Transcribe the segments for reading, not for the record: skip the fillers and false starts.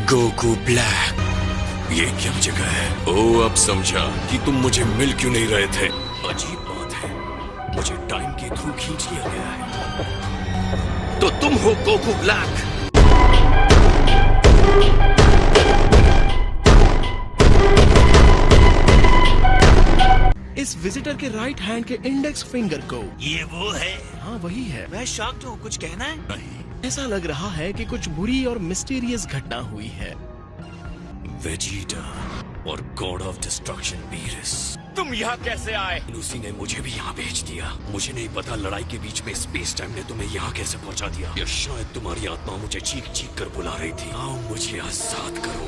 Goku black, ये क्या जगह है? ओ, अब समझा कि तुम मुझे मिल क्यों नहीं रहे थे। अजीब बात है, मुझे टाइम के थ्रू खींच लिया गया है। तो तुम हो गोकू ब्लैक। इस विजिटर के राइट हैंड के इंडेक्स फिंगर को, ये वो है? हाँ वही है। मैं शॉक्ड हूँ, कुछ कहना है? नहीं, ऐसा लग रहा है कि कुछ बुरी और मिस्टीरियस घटना हुई है। वेजिटा और गॉड ऑफ डिस्ट्रक्शन बीरस, तुम यहाँ कैसे आए? लूसी ने मुझे भी यहाँ भेज दिया। मुझे नहीं पता लड़ाई के बीच में स्पेस टाइम ने तुम्हें यहाँ कैसे पहुँचा दिया, या शायद तुम्हारी आत्मा मुझे चीख चीख कर बुला रही थी। आओ मुझे आजाद करो।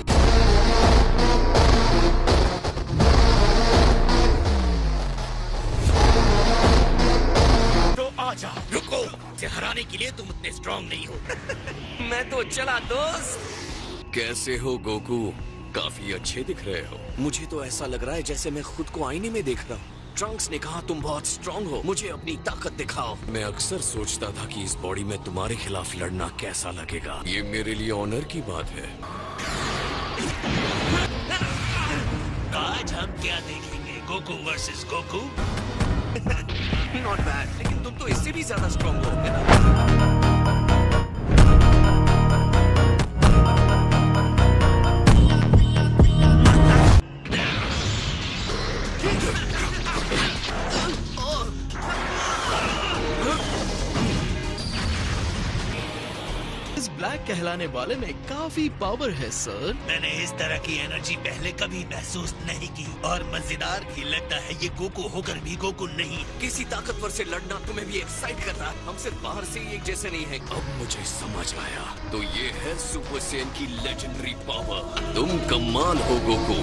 तो आजा। रुको, इसे हराने के लिए तुम उतने स्ट्रांग नहीं हो। मैं तो चला दोस्त। कैसे हो गोकू? काफी अच्छे दिख रहे हो। मुझे तो ऐसा लग रहा है जैसे मैं खुद को आईने में देख रहा हूँ। ट्रंक्स ने कहा तुम बहुत स्ट्रांग हो, मुझे अपनी ताकत दिखाओ। मैं अक्सर सोचता था कि इस बॉडी में तुम्हारे खिलाफ लड़ना कैसा लगेगा। ये मेरे लिए ऑनर की बात है। आज हम क्या देखेंगे? Goku versus Goku? Not bad, लेकिन तुम तो इससे भी ज्यादा स्ट्रांग हो ना? इस ब्लैक कहलाने वाले में काफी पावर है सर। मैंने इस तरह की एनर्जी पहले कभी महसूस नहीं की, और मजेदार भी लगता है ये गोकू होकर भी गोकू नहीं। किसी ताकतवर से लड़ना तुम्हें भी एक्साइट कर रहा है। हम सिर्फ बाहर से ही एक जैसे नहीं है। अब मुझे समझ आया, तो ये है सुपर सैयन की लेजेंडरी पावर। तुम कमाल हो गोकू।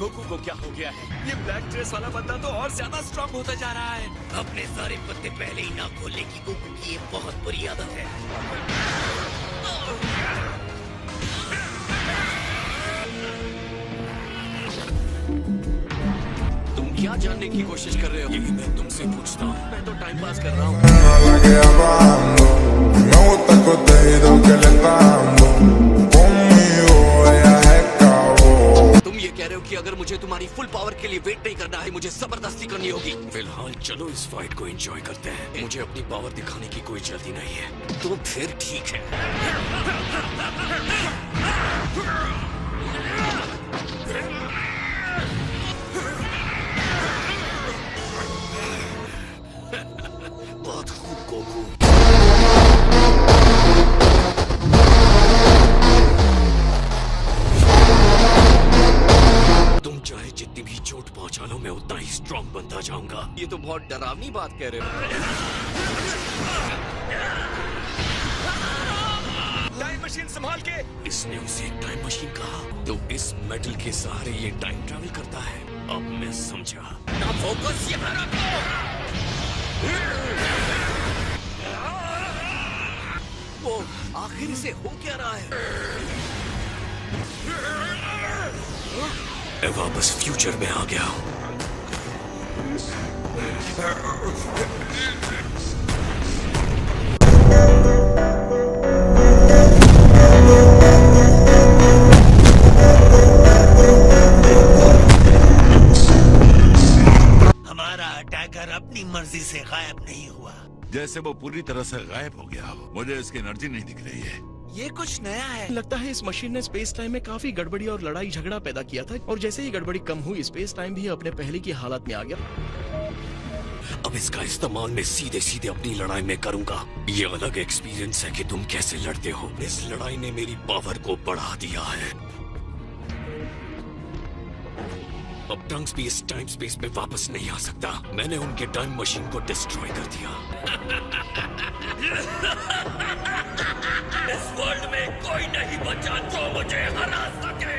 गोकू को क्या हो गया है? ये ब्लैक ड्रेस वाला बंदा तो और ज्यादा स्ट्रांग होता जा रहा है। अपने सारे पत्ते पहले ही ना खोलने की गोकू की ये बहुत बुरी आदत है। तुम क्या जानने की कोशिश कर रहे हो? यही मैं तुमसे पूछता हूँ। मैं तो टाइम पास कर रहा हूँ। तुम ये कह रहे हो कि अगर मुझे तुम्हारी फुल पावर के लिए वेट नहीं करना है, मुझे जबरदस्ती करनी होगी। फिलहाल चलो इस फाइट को एंजॉय करते हैं। मुझे अपनी पावर दिखाने की कोई जल्दी नहीं है। तो फिर ठीक है। बहुत खूब गोकू। तुम चाहे जितनी भी चोट पहुंचा लो, मैं उतना ही स्ट्रांग बनता जाऊंगा। ये तो बहुत डरावनी बात कह रहे हो। टाइम मशीन संभाल के। इसने उसे एक टाइम मशीन कहा, तो इस मेटल के सहारे ये टाइम ट्रैवल करता है। अब मैं समझा। ना फोकस यहाँ रखो। वो आखिर से हो क्या रहा है? मैं वापस फ्यूचर में आ गया हूँ। हमारा अटैकर अपनी मर्जी से गायब नहीं हुआ। जैसे वो पूरी तरह से गायब हो गया हो। मुझे इसकी एनर्जी नहीं दिख रही है। ये कुछ नया है। लगता है इस मशीन ने स्पेस टाइम में काफी गड़बड़ी और लड़ाई झगड़ा पैदा किया था, और जैसे ही गड़बड़ी कम हुई, स्पेस टाइम भी अपने पहले की हालत में आ गया। अब इसका इस्तेमाल मैं सीधे सीधे अपनी लड़ाई में करूंगा। ये अलग एक्सपीरियंस है कि तुम कैसे लड़ते हो। इस लड़ाई ने मेरी पावर को बढ़ा दिया है। अब ट्रंक्स भी इस टाइम स्पेस में वापस नहीं आ सकता। मैंने उनके टाइम मशीन को डिस्ट्रॉय कर दिया। इस वर्ल्ड में कोई नहीं बचा जो मुझे हरा सके।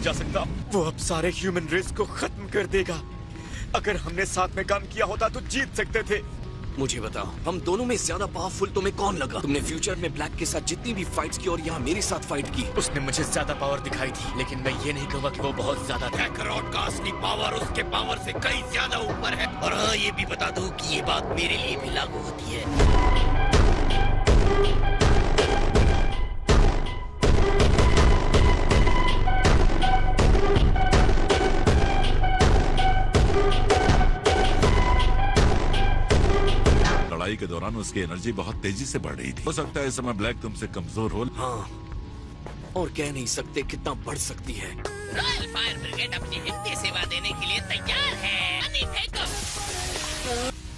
जा सकता। वो अब सारे ह्यूमन रेस को खत्म कर देगा। अगर हमने साथ में काम किया होता तो जीत सकते थे। मुझे बताओ, हम दोनों में ज्यादा पावरफुल तुम्हें कौन लगा? तुमने फ्यूचर में ब्लैक के साथ जितनी भी फाइट्स की और यहाँ मेरे साथ फाइट की, उसने मुझे ज्यादा पावर दिखाई थी, लेकिन मैं ये नहीं कहूँगा कि वो बहुत ज्यादा था। काकरोट का असली पावर उसके पावर से कई ज्यादा ऊपर है। और हाँ, ये भी बता दो कि ये बात मेरे लिए भी लागू होती है। लड़ाई के दौरान उसकी एनर्जी बहुत तेजी से बढ़ रही थी। हो सकता है इस समय ब्लैक तुमसे कमजोर हो। हाँ, और कह नहीं सकते कितना बढ़ सकती है। रॉयल फायर ब्रिगेड अपनी हिम्मती सेवा देने के लिए तैयार है। पानी फेंको।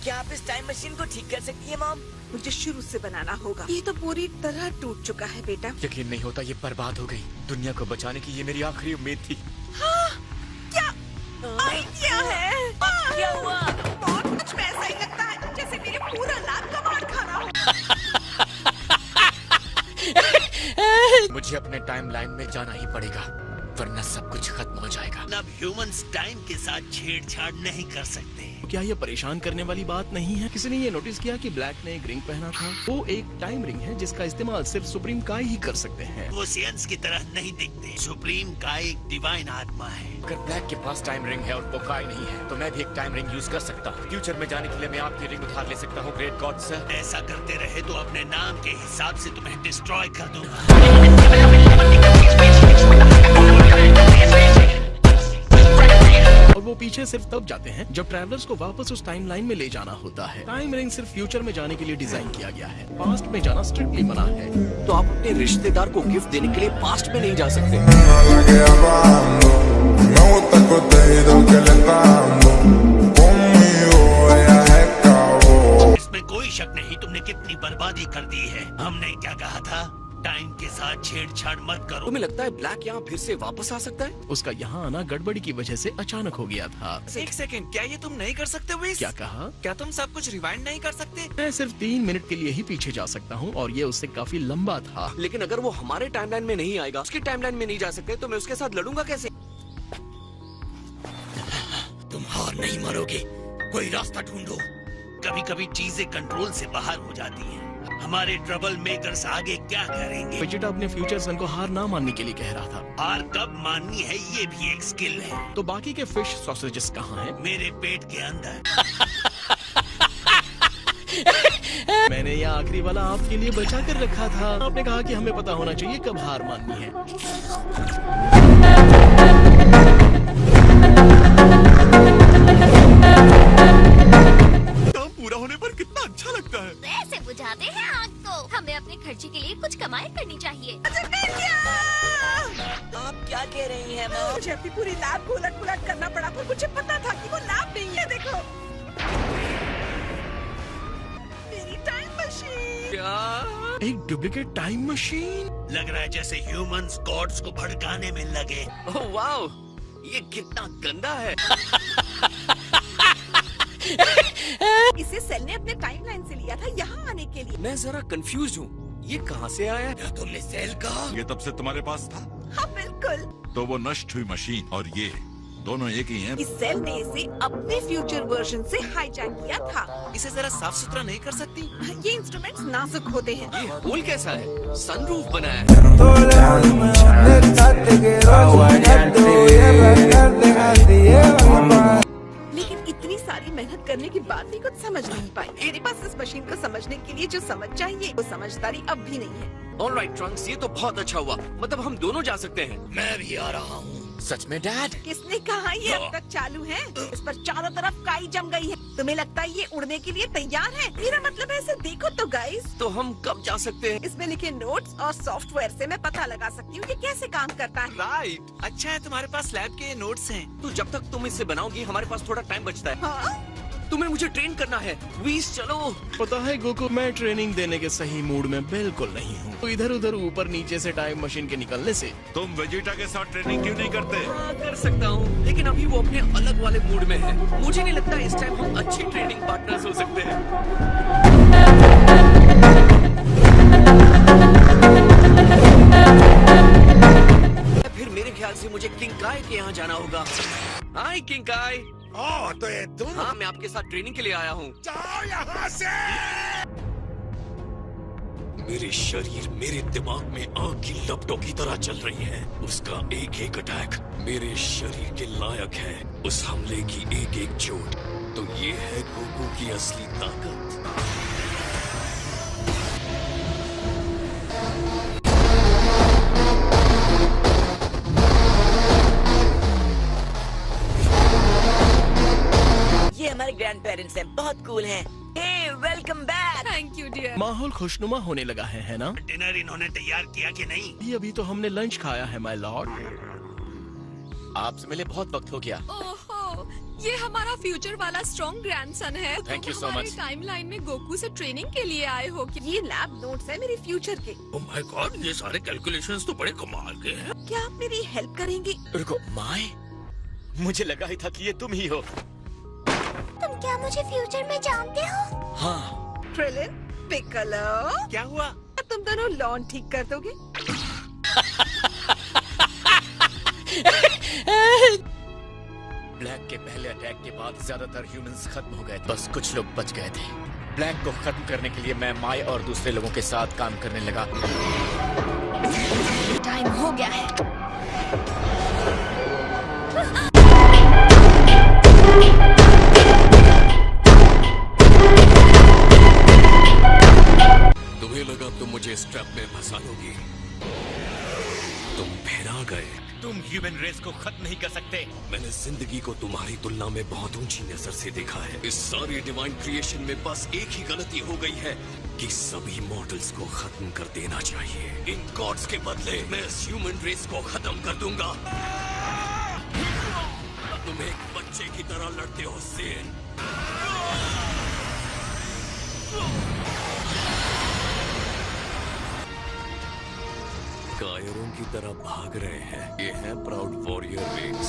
क्या आप इस टाइम मशीन को ठीक कर सकती है मॉम? मुझे शुरू से बनाना होगा। ये तो पूरी तरह टूट चुका है बेटा। यकीन नहीं होता, ये बर्बाद हो गई। दुनिया को बचाने की ये मेरी आखिरी उम्मीद थी। हाँ, क्या आइडिया है? क्या हुआ? बहुत कुछ वैसा ही लगता है जैसे मेरे पूरा लाख का मार खाना हो। मुझे अपने टाइमलाइन में जाना ही पड़ेगा, वरना सब कुछ खत्म हो जाएगा। अब ह्यूमंस टाइम के साथ छेड़छाड़ नहीं कर सकते। क्या ये परेशान करने वाली बात नहीं है? किसी ने ये नोटिस किया कि ब्लैक ने एक रिंग पहना था? वो एक टाइम रिंग है जिसका इस्तेमाल सिर्फ सुप्रीम काय ही कर सकते हैं। वो सियंस की तरह नहीं दिखते। सुप्रीम का एक डिवाइन आत्मा है। अगर ब्लैक के पास टाइम रिंग है और वो काय नहीं है, तो मैं भी एक टाइम रिंग यूज कर सकता हूँ। फ्यूचर में जाने के लिए मैं आपकी रिंग उधार ले सकता हूँ, ग्रेट गॉड सर। ऐसा करते रहे तो अपने नाम के हिसाब से तुम्हें डिस्ट्रॉय कर दूंगा। और वो पीछे सिर्फ तब जाते हैं जब ट्रैवलर्स को वापस उस टाइमलाइन में ले जाना होता है। टाइम रिंग सिर्फ फ्यूचर में जाने के लिए डिजाइन किया गया है, पास्ट में जाना स्ट्रिक्टली मना है। तो आप अपने रिश्तेदार को गिफ्ट देने के लिए पास्ट में नहीं जा सकते। इसमें कोई शक नहीं, तुमने कितनी बर्बादी कर दी है। हमने क्या कहा था? टाइम के साथ छेड़छाड़ मत करो। तुम्हें लगता है ब्लैक यहाँ फिर से वापस आ सकता है? उसका यहाँ आना गड़बड़ी की वजह से अचानक हो गया था। एक सेकंड, क्या ये तुम नहीं कर सकते विस? क्या कहा? क्या तुम सब कुछ रिवाइंड नहीं कर सकते? मैं सिर्फ 3 मिनट के लिए ही पीछे जा सकता हूँ और ये उससे काफी लंबा था। लेकिन अगर वो हमारे टाइमलाइन में नहीं आएगा, उसकी टाइमलाइन में नहीं जा सकते, तो मैं उसके साथ लड़ूंगा कैसे? तुम हार नहीं मरोगे, कोई रास्ता ढूंढो। कभी कभी चीजें कंट्रोल से बाहर हो जाती हैं। हमारे ट्रबल मेकर्स आगे क्या करेंगे? वेजिटा अपने फ्यूचर सन को हार ना मानने के लिए कह रहा था। हार कब माननी है ये भी एक स्किल है। तो बाकी के फिश सॉसेजेस कहाँ हैं? मेरे पेट के अंदर। मैंने ये आखिरी वाला आपके लिए बचा कर रखा था। आपने कहा कि हमें पता होना चाहिए कब हार माननी है। काम पूरा होने पर कितना अच्छा लगता है। वैसे बुझाते हैं आग को। हमें अपने खर्चे के लिए कुछ कमाई करनी चाहिए। आप क्या कह रही हैं मॉम? मुझे अपनी पूरी लैब को उलट पुलट करना पड़ा, पर मुझे पता था कि वो लैब नहीं है। देखो, मेरी टाइम मशीन। क्या? एक डुप्लीकेट टाइम मशीन? लग रहा है जैसे ह्यूमंस गॉड्स को भड़काने में लगे। ओह वाओ, ये कितना गंदा है। इसे सेल ने अपने टाइमलाइन से लिया था यहाँ आने के लिए। मैं जरा कंफ्यूज हूँ, ये कहाँ से आया? क्या तुमने सेल कहा? ये तब से तुम्हारे पास था? हाँ बिल्कुल। तो वो नष्ट हुई मशीन और ये दोनों एक ही हैं। इस सेल ने इसे अपने फ्यूचर वर्जन से हाईजैक किया था। इसे जरा साफ सुथरा नहीं कर सकती? ये इंस्ट्रूमेंट्स नाजुक होते हैं। ये होल कैसा है? सनरूफ बनाया है। लेकिन इतनी सारी मेहनत करने के बाद भी कुछ समझ नहीं पाई। मेरे पास इस मशीन को समझने के लिए जो समझ चाहिए वो समझदारी अब भी नहीं है। ऑलराइट ट्रंक्स, ये तो बहुत अच्छा हुआ। मतलब हम दोनों जा सकते हैं। मैं भी आ रहा हूँ। सच में डैड? किसने कहा ये अब तक चालू है? इस पर चारों तरफ काई जम गई है। तुम्हें लगता है ये उड़ने के लिए तैयार है? मेरा मतलब है, इसे देखो तो गाइस। तो हम कब जा सकते हैं? इसमें लिखे नोट्स और सॉफ्टवेयर से मैं पता लगा सकती हूँ ये कैसे काम करता है। राइट, अच्छा है तुम्हारे पास लैब के नोट्स हैं। तो जब तक तुम इसे बनाओगी हमारे पास थोड़ा टाइम बचता है। हाँ? तुम्हें मुझे ट्रेन करना है। वीस चलो। पता है गोकू, मैं ट्रेनिंग देने के सही मूड में बिल्कुल नहीं हूँ। तो इधर उधर ऊपर नीचे से टाइम मशीन के निकलने से। तुम वेजिटा के साथ ट्रेनिंग क्यों नहीं करते? हाँ, कर सकता हूँ, लेकिन अभी वो अपने अलग वाले मूड में है। मुझे नहीं लगता इस टाइम हम अच्छे ट्रेनिंग पार्टनर्स हो सकते हैं। फिर मेरे ख्याल से मुझे किंग जाना होगा। हाय किंकाई। ओह, तो ये तुम? हाँ, मैं आपके साथ ट्रेनिंग के लिए आया हूँ। जाओ यहाँ से! मेरे शरीर मेरे दिमाग में आग की लपटों की तरह चल रही है। उसका एक एक अटैक मेरे शरीर के लायक है। उस हमले की एक एक चोट। तो ये है गोकू की असली ताकत। ये हमारे ग्रैंड पेरेंट्स हैं, बहुत कूल हैं। Hey, welcome back. Thank you dear. माहौल खुशनुमा होने लगा है ना? डिनर इन्होंने तैयार किया कि नहीं? अभी तो हमने लंच खाया है माय लॉर्ड। आपसे मिले बहुत वक्त हो गया। ओहो, ये हमारा फ्यूचर वाला स्ट्रॉन्ग ग्रैंडसन है। Thank you so much. Timeline में गोकू से ट्रेनिंग के लिए आए हो कि ये लैब नोट्स है मेरे फ्यूचर के। ओह माय गॉड, ये सारे कैलकुलेशंस तो बड़े कमाल के हैं। क्या आप मेरी हेल्प करेंगे? रुको, माय, मुझे लगा ही था कि ये तुम ही हो। तुम क्या मुझे फ्यूचर में जानते हो? हाँ, ट्रिलिन, पिकलो, क्या हुआ? तुम दोनों लॉन ठीक कर दोगे? ब्लैक के पहले अटैक के बाद ज्यादातर ह्यूमंस खत्म हो गए थे। बस कुछ लोग बच गए थे। ब्लैक को खत्म करने के लिए मैं माय और दूसरे लोगों के साथ काम करने लगा। टाइम हो गया है। तुम्हें लगा तुम मुझे स्ट्रैप में फंसा लोगी। तुम फिर आ गए। तुम ह्यूमन रेस को खत्म नहीं कर सकते। मैंने जिंदगी को तुम्हारी तुलना में बहुत ऊंची नजर से देखा है। इस सारी डिवाइन क्रिएशन में बस एक ही गलती हो गई है कि सभी मॉडल्स को खत्म कर देना चाहिए। इन गॉड्स के बदले मैं इस ह्यूमन रेस को खत्म कर दूंगा। तुम एक बच्चे की तरह लड़ते हो सेन। कायरों की तरह भाग रहे हैं। ये है प्राउड वॉरियर रेस।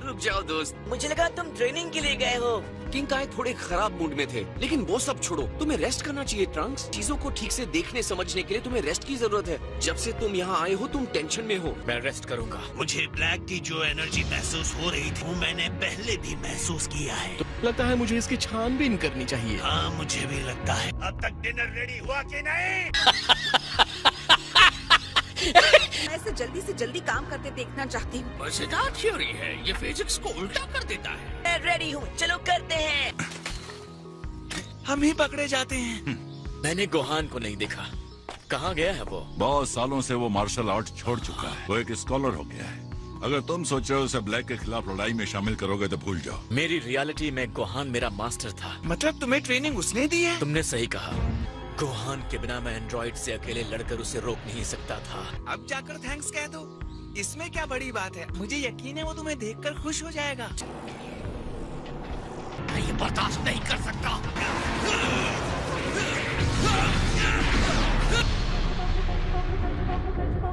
रुक जाओ दोस्त। मुझे लगा तुम ट्रेनिंग के लिए गए हो। किंकाई थोड़े खराब मूड में थे, लेकिन वो सब छोड़ो। तुम्हें रेस्ट करना चाहिए ट्रंक्स। चीजों को ठीक से देखने समझने के लिए तुम्हें रेस्ट की जरूरत है। जब से तुम यहाँ आए हो तुम टेंशन में हो। मैं रेस्ट करूंगा। मुझे ब्लैक की जो एनर्जी महसूस हो रही थी वो मैंने पहले भी महसूस किया है। लगता है मुझे इसकी छानबीन करनी चाहिए। हाँ, मुझे भी लगता है। अब तक डिनर रेडी हुआ कि नहीं? मैं इसे जल्दी से जल्दी काम करते देखना चाहती हूँ। मजेदार थ्योरी है। ये फिजिक्स को उल्टा कर देता है। मैं रेडी हूँ, चलो करते हैं। हम ही पकड़े जाते हैं। मैंने गोहान को नहीं देखा। कहाँ गया है वो? बहुत सालों से वो मार्शल आर्ट छोड़ चुका है। वो एक स्कॉलर हो गया है। अगर तुम सोच रहे हो उसे ब्लैक के खिलाफ लड़ाई में शामिल करोगे तो भूल जाओ। मेरी रियलिटी में गोहान मेरा मास्टर था। मतलब तुम्हें ट्रेनिंग उसने दी है? तुमने सही कहा। गोहान के बिना मैं एंड्रॉइड से अकेले लड़कर उसे रोक नहीं सकता था। अब जाकर थैंक्स कह दो। इसमें क्या बड़ी बात है? मुझे यकीन है वो तुम्हें देखकर खुश हो जाएगा। मैं ये बर्दाश्त नहीं कर सकता।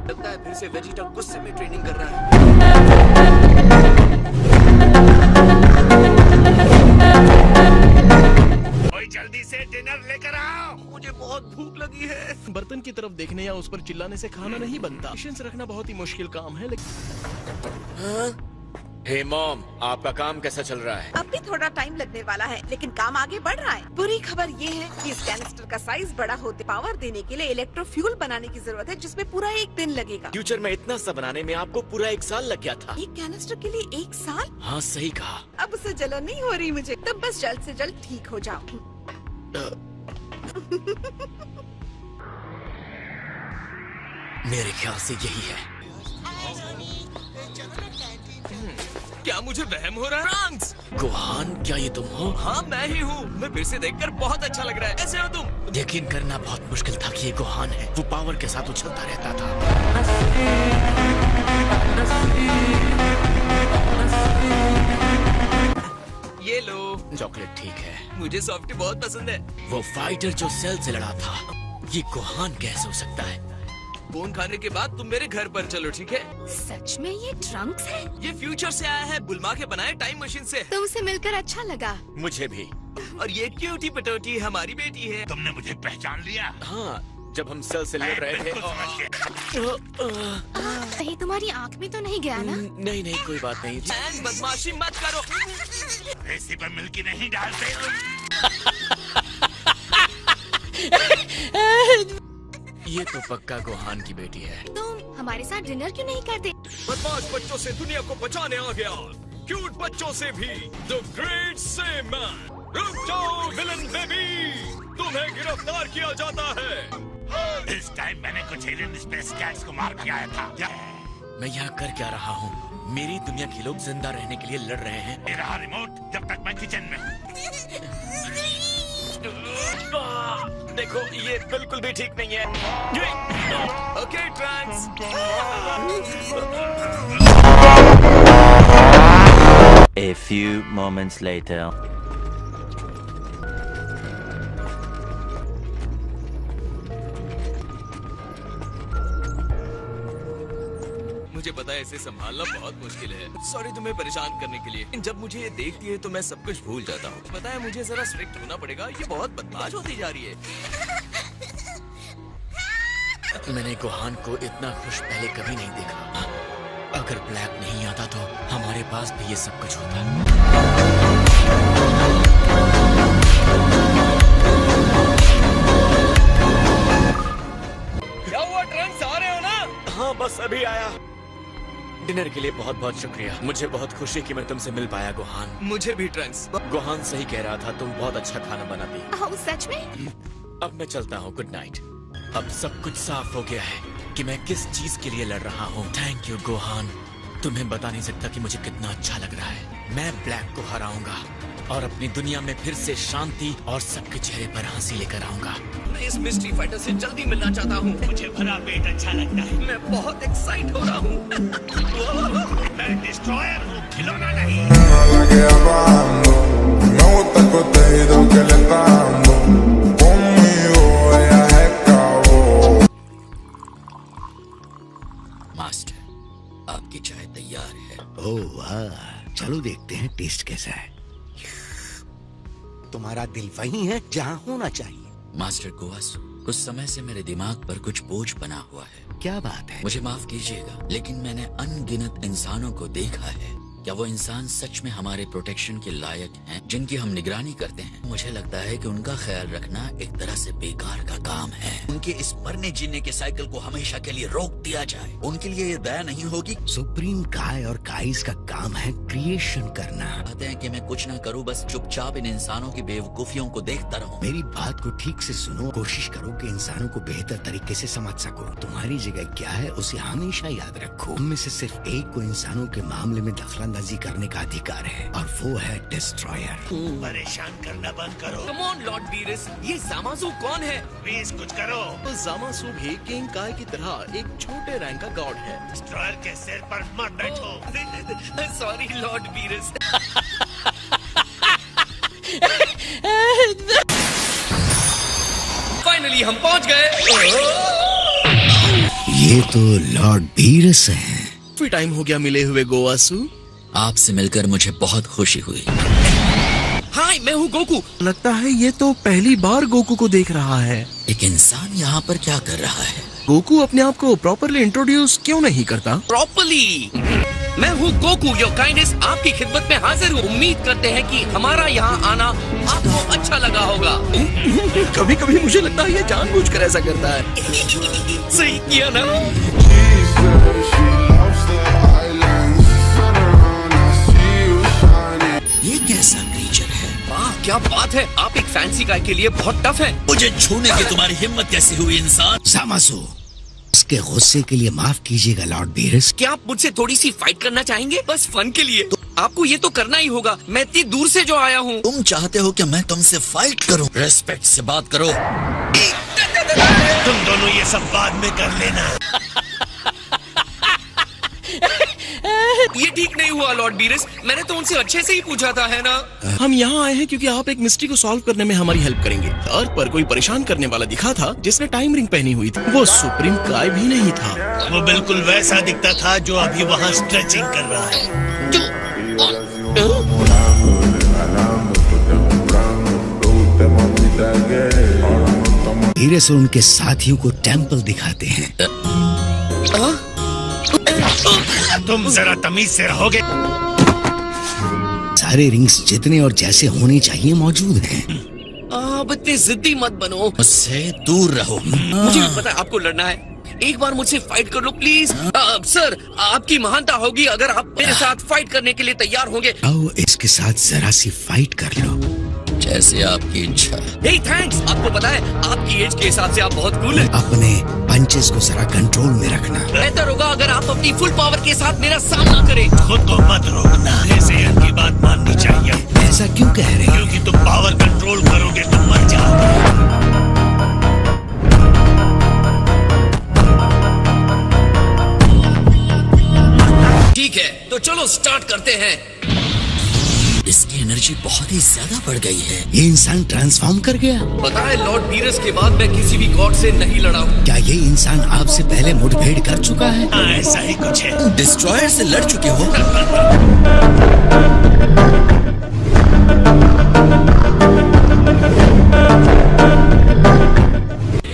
लगता है फिर से वेजिटा गुस्से में ट्रेनिंग कर रहा है। कोई जल्दी से डिनर लेकर आओ। मुझे बहुत भूख लगी है। बर्तन की तरफ देखने या उस पर चिल्लाने से खाना नहीं बनता। पेशेंस रखना बहुत ही मुश्किल काम है, लेकिन हे मॉम, आपका काम कैसा चल रहा है? अब भी थोड़ा टाइम लगने वाला है, लेकिन काम आगे बढ़ रहा है। बुरी खबर ये है कि इस कैनिस्टर का साइज बड़ा होते पावर देने के लिए इलेक्ट्रो फ्यूल बनाने की जरूरत है, जिसमें पूरा 1 दिन लगेगा। फ्यूचर में इतना सा बनाने में आपको पूरा 1 साल लग गया था। एक कैनिस्टर के लिए 1 साल? हाँ, सही कहा। अब उसे जलन नहीं हो रही मुझे। तब बस जल्द से जल्द ठीक हो जाओ। मेरे ख्याल से यही है। क्या मुझे वहम हो रहा है? गोहान, क्या ये तुम हो? हाँ, मैं ही हूँ। मैं फिर से देखकर बहुत अच्छा लग रहा है। कैसे हो तुम? यकीन करना बहुत मुश्किल था कि ये गोहान है। वो पावर के साथ उछलता रहता था। ये लो। चॉकलेट ठीक है। मुझे सॉफ्टी बहुत पसंद है। वो फाइटर जो सेल से लड़ा था, ये गोहान कैसे हो सकता है? फोन खाने के बाद तुम मेरे घर पर चलो, ठीक है? सच में ये ट्रंक्स है? ये फ्यूचर से आया है, बुलमा के बनाए टाइम मशीन से। तुमसे मिलकर अच्छा लगा। मुझे भी। और ये क्यूटी पटोटी हमारी बेटी है। तुमने मुझे पहचान लिया? हाँ, जब हम सेल से लड़ रहे थे। कहीं तुम्हारी आँख में तो नहीं गया ना? नहीं नहीं, कोई बात नहीं। मैन, बदमाशी मत करो। रेसी पर मिल्की नहीं डालते। ये तो पक्का गोहान की बेटी है। तुम हमारे साथ डिनर क्यों नहीं करते? बदमाश बच्चों से दुनिया को बचाने आ गया, क्यूट बच्चों से भी। The great seaman. रुक जाओ विलन बेबी, तुम्हें गिरफ्तार किया जाता है। इस टाइम मैंने कुछ एलियन स्पेस कैट्स को मार के आया था। मैं यहाँ कर क्या रहा हूँ? मेरी दुनिया के लोग जिंदा रहने के लिए लड़ रहे हैं। मेरा रिमोट जब तक मैं किचन में हूँ। देखो, ये बिल्कुल भी ठीक नहीं है। Okay ट्रैंक्स। A few moments later. मुझे पता है इसे संभालना बहुत मुश्किल है। सॉरी तुम्हें परेशान करने के लिए। जब मुझे ये देखती है तो मैं सब कुछ भूल जाता हूँ। पता है मुझे जरा स्ट्रिक्ट होना पड़ेगा। ये बहुत बदमाश होती जा रही है। मैंने गोहान को इतना खुश पहले कभी नहीं देखा। अगर ब्लैक नहीं आता तो हमारे पास भी ये सब कुछ होता। क्या हुआ ट्रंक्स, आ रहे हो ना? हाँ, बस अभी आया। डिनर के लिए बहुत बहुत शुक्रिया। मुझे बहुत खुशी कि मैं तुमसे मिल पाया गोहान। मुझे भी ट्रंक्स। गोहान सही कह रहा था, तुम बहुत अच्छा खाना बनाती। ओह, सच में? अब मैं चलता हूँ, गुड नाइट। अब सब कुछ साफ हो गया है कि मैं किस चीज के लिए लड़ रहा हूँ। Thank you Gohan. तुम्हें बता नहीं सकता कि मुझे कितना अच्छा लग रहा है। मैं ब्लैक को हराऊंगा और अपनी दुनिया में फिर से शांति और सबके चेहरे पर हंसी लेकर आऊंगा। मैं इस मिस्ट्री फाइटर से जल्दी मिलना चाहता हूँ। मुझे भरा पेट अच्छा लगता है। मैं बहुत एक्साइट हो रहा हूँ। मैं डिस्ट्रॉयर हूँ, खिलौना नहीं। मास्टर, आपकी चाय तैयार है। ओह वाह, चलो देखते हैं टेस्ट कैसा है। तुम्हारा दिल वही है जहाँ होना चाहिए। मास्टर गोवासु, कुछ समय से मेरे दिमाग पर कुछ बोझ बना हुआ है। क्या बात है? मुझे माफ कीजिएगा, लेकिन मैंने अनगिनत इंसानों को देखा है। क्या वो इंसान सच में हमारे प्रोटेक्शन के लायक हैं, जिनकी हम निगरानी करते हैं? मुझे लगता है कि उनका ख्याल रखना एक तरह से बेकार का काम है। उनके इस मरने जीने के साइकिल को हमेशा के लिए रोक दिया जाए। उनके लिए ये दया नहीं होगी। सुप्रीम काय और काइस का काम है क्रिएशन करना। कहते हैं कि मैं कुछ ना करूं, बस चुपचाप इन इंसानों की बेवकूफियों को देखता रहूं। मेरी बात को ठीक से सुनो। कोशिश करो कि इंसानों को बेहतर तरीके से समझ सको। तुम्हारी जगह क्या है उसे हमेशा याद रखो। उनमें से सिर्फ एक को इंसानों के मामले में दखलंदाजी करने का अधिकार है और वो है डिस्ट्रॉयर। परेशान करना बंद करो। कम ऑन लॉर्ड बीरस, ये जामासु कौन है? प्लीज कुछ करो। तो जामासु भी किंग काय की तरह एक छोटे रैंक का गॉड है। डिस्ट्रॉयर के सिर पर मत बैठो। Sorry Lord Beerus. फाइनली हम पहुंच गए। ये तो लॉर्ड बीरस हैं। काफी टाइम हो गया मिले हुए गोवासु। आपसे मिलकर मुझे बहुत खुशी हुई। हाय, मैं हूँ गोकू। लगता है ये तो पहली बार गोकू को देख रहा है। एक इंसान यहाँ पर क्या कर रहा है? गोकू अपने आप को प्रॉपरली इंट्रोड्यूस क्यों नहीं करता? प्रॉपरली। मैं हूँ गोकू, योर काइंडनेस आपकी खिदमत में हाजिर हूँ। उम्मीद करते हैं कि हमारा यहाँ आना आपको अच्छा लगा होगा। कभी कभी मुझे लगता है ये जानबूझकर ऐसा करता है। सही किया ना? ये कैसा क्रीचर है? वाह, क्या बात है। आप एक फैंसी गाय के लिए बहुत टफ हैं। मुझे छूने की तुम्हारी हिम्मत कैसे हुई इंसान? जामासु, उसके गुस्से के लिए माफ कीजिएगा लॉर्ड बीरस। क्या आप मुझसे थोड़ी सी फाइट करना चाहेंगे? बस फन के लिए। तो आपको ये तो करना ही होगा। मैं इतनी दूर से जो आया हूँ। तुम चाहते हो कि मैं तुमसे फाइट करूं? रेस्पेक्ट से बात करो। तुम दोनों ये सब बाद में कर लेना। ये ठीक नहीं हुआ लॉर्ड बीरस। मैंने तो उनसे अच्छे से ही पूछा था, है ना? हम यहाँ आए हैं क्योंकि आप एक मिस्ट्री को सॉल्व करने में हमारी हेल्प करेंगे। अर्थ पर कोई परेशान करने वाला दिखा था जिसने टाइम रिंग पहनी हुई थी। वो सुप्रीम काय भी नहीं था। वो बिल्कुल वैसा दिखता था जो अभी वहाँ स्ट्रेचिंग कर रहा है। धीरस और उनके साथियों को टेम्पल दिखाते हैं। तुम जरा तमीज से रहोगे। सारे रिंग्स जितने और जैसे होने चाहिए मौजूद हैं। आप इतने जिद्दी मत बनो, मुझसे दूर रहो। मुझे भी पता है आपको लड़ना है। एक बार मुझसे फाइट कर लो प्लीज। सर, आपकी महानता होगी अगर आप मेरे साथ फाइट करने के लिए तैयार होंगे। आओ इसके साथ जरा सी फाइट कर लो। जैसे आपकी इच्छा। हे थैंक्स। आपको पता है आपकी एज के हिसाब से आप बहुत कूल हैं। अपने पंचेस को जरा कंट्रोल में रखना। बेहतर होगा अगर आप अपनी फुल पावर के साथ मेरा सामना करें। खुद को मत रोकना, ऐसे की बात माननी चाहिए। ऐसा क्यों कह रहे हैं? क्योंकि तुम पावर कंट्रोल करोगे तो मर जाओगे। ठीक है, तो चलो स्टार्ट करते हैं। इसकी एनर्जी बहुत ही ज्यादा बढ़ गई है। ये इंसान ट्रांसफॉर्म कर गया। पता है लॉर्ड बीरस के बाद मैं किसी भी गॉड से नहीं लड़ा हूँ। क्या ये इंसान आपसे पहले मुठभेड़ कर चुका है? ऐसा ही कुछ है। डिस्ट्रॉयर से लड़ चुके हो?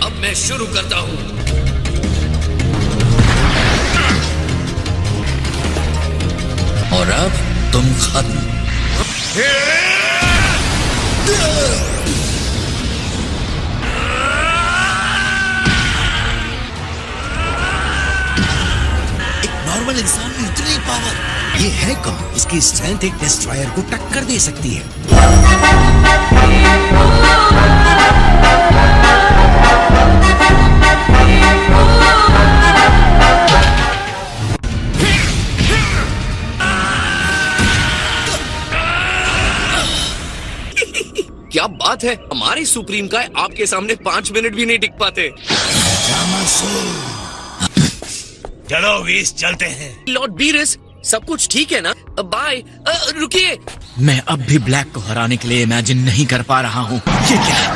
अब मैं शुरू करता हूँ। और अब तुम खत्म। एक नॉर्मल इंसान में इतनी पावर। ये है कौन? इसकी स्ट्रेंथ एक डिस्ट्रॉयर को टक्कर दे सकती है। क्या बात है, हमारे सुप्रीम का आपके सामने 5 मिनट भी नहीं टिक पाते। चलो वीस, चलते हैं। लॉर्ड बीरस, सब कुछ ठीक है ना? बाय। रुकिए। मैं अब भी ब्लैक को हराने के लिए इमेजिन नहीं कर पा रहा हूँ। ये क्या है?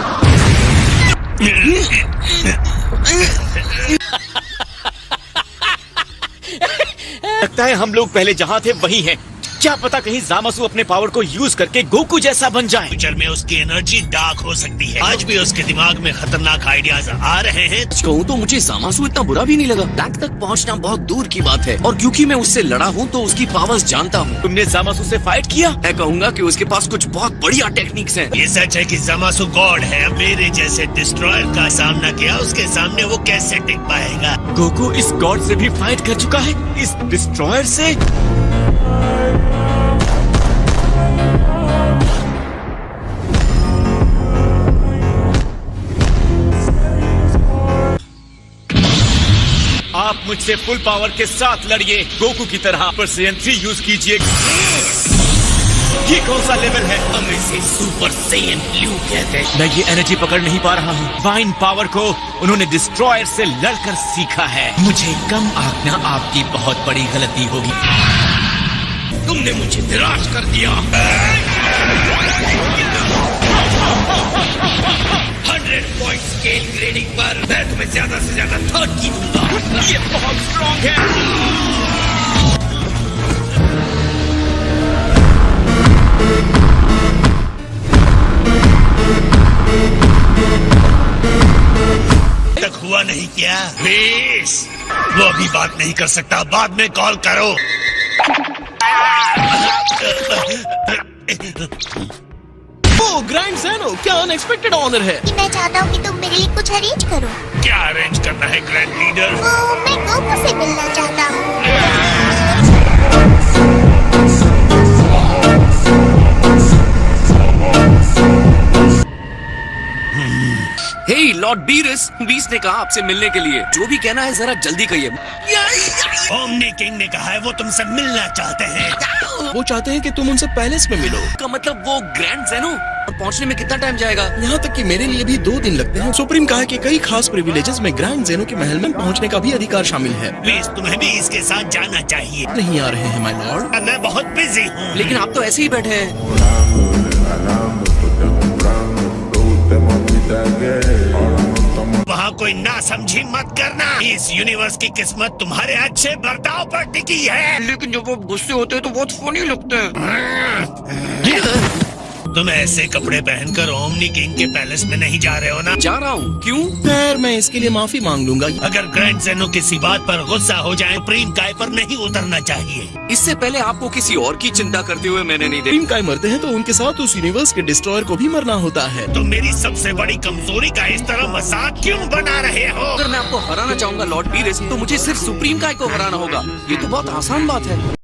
लगता है हम लोग पहले जहाँ थे वही हैं। क्या पता कहीं जामासु अपने पावर को यूज करके गोकू जैसा बन जाए। फ्यूचर में उसकी एनर्जी डार्क हो सकती है। आज भी उसके दिमाग में खतरनाक आइडियाज आ रहे हैं। कहूँ तो मुझे जामासु इतना बुरा भी नहीं लगा। ब्लैक तक पहुँचना बहुत दूर की बात है, और क्योंकि मैं उससे लड़ा हूँ तो उसकी पावर्स जानता हूँ। तुमने जामासु से फाइट किया? मैं कहूँगा कि उसके पास कुछ बहुत बढ़िया टेक्निक्स हैं। ये सच है कि जामासु गॉड है। मेरे जैसे डिस्ट्रॉयर का सामना किया, उसके सामने वो कैसे टिक पाएगा? गोकू इस गॉड से भी फाइट कर चुका है, इस डिस्ट्रॉयर से। आप मुझसे फुल पावर के साथ लड़िए गोकू की तरह। पर से यूज कीजिए। ये कौन सा लेवल है? हम इसे सुपर सैयन ब्लू कहते हैं। मैं ये एनर्जी पकड़ नहीं पा रहा हूँ। वाइन पावर को उन्होंने डिस्ट्रॉयर से लड़कर सीखा है। मुझे कम आंकना आपकी बहुत बड़ी गलती होगी। तुमने मुझे निराश कर दिया। 100 पॉइंट स्केल ग्रेडिंग पर मैं तुम्हें ज्यादा से ज्यादा 30 दूंगा। ये बहुत स्ट्रॉन्ग है। तक हुआ नहीं क्या? प्लीज, वो अभी बात नहीं कर सकता, बाद में कॉल करो। ओ ग्रैंड ज़ेनो, क्या अनएक्सपेक्टेड ऑनर है। मैं चाहता हूँ कि तुम मेरे लिए कुछ अरेंज करो। क्या अरेंज करना है ग्रैंड लीडर? मैं गोकू से मिलना चाहता हूँ। हे लॉर्ड बीरस, बीस ने कहा आपसे मिलने के लिए। जो भी कहना है जरा जल्दी कहिए। ओमनी किंग ने कहा है वो तुमसे मिलना चाहते हैं। वो चाहते हैं कि तुम उनसे पैलेस में मिलो। का मतलब वो ग्रैंड ज़ेनो? और पहुंचने में कितना टाइम जाएगा? यहाँ तक कि मेरे लिए भी 2 दिन लगते हैं। सुप्रीम कहा कि कई खास प्रिविलेजेस में ग्रैंड ज़ेनो के महल में पहुँचने का भी अधिकार शामिल है। प्लीज, तुम्हें भी इसके साथ जाना चाहिए। नहीं आ रहे हैं माय लॉर्ड। मैं बहुत बिजी हूँ। लेकिन आप तो ऐसे ही बैठे हैं। वहाँ कोई ना समझी मत करना। इस यूनिवर्स की किस्मत तुम्हारे अच्छे बर्ताव पर टिकी है। लेकिन जब वो गुस्से होते हैं तो बहुत फनी लगते हैं। तुम ऐसे कपड़े पहनकर ओमनी किंग के पैलेस में नहीं जा रहे हो ना? जा रहा हूँ, क्यों? खैर मैं इसके लिए माफी मांग लूंगा। अगर ग्रैंड ज़ेनो किसी बात पर गुस्सा हो जाए, सुप्रीम काय पर नहीं उतरना चाहिए। इससे पहले आपको किसी और की चिंता करते हुए मैंने नहीं देखा। सुप्रीम काय मरते हैं तो उनके साथ उस यूनिवर्स के डिस्ट्रॉयर को भी मरना होता है। तुम मेरी सबसे बड़ी कमजोरी का इस तरह मजाक क्यों बना रहे हो? अगर मैं आपको हराना चाहूंगा लॉर्ड पीरिस, तो मुझे सिर्फ सुप्रीम काय को हराना होगा। ये तो बहुत आसान बात है।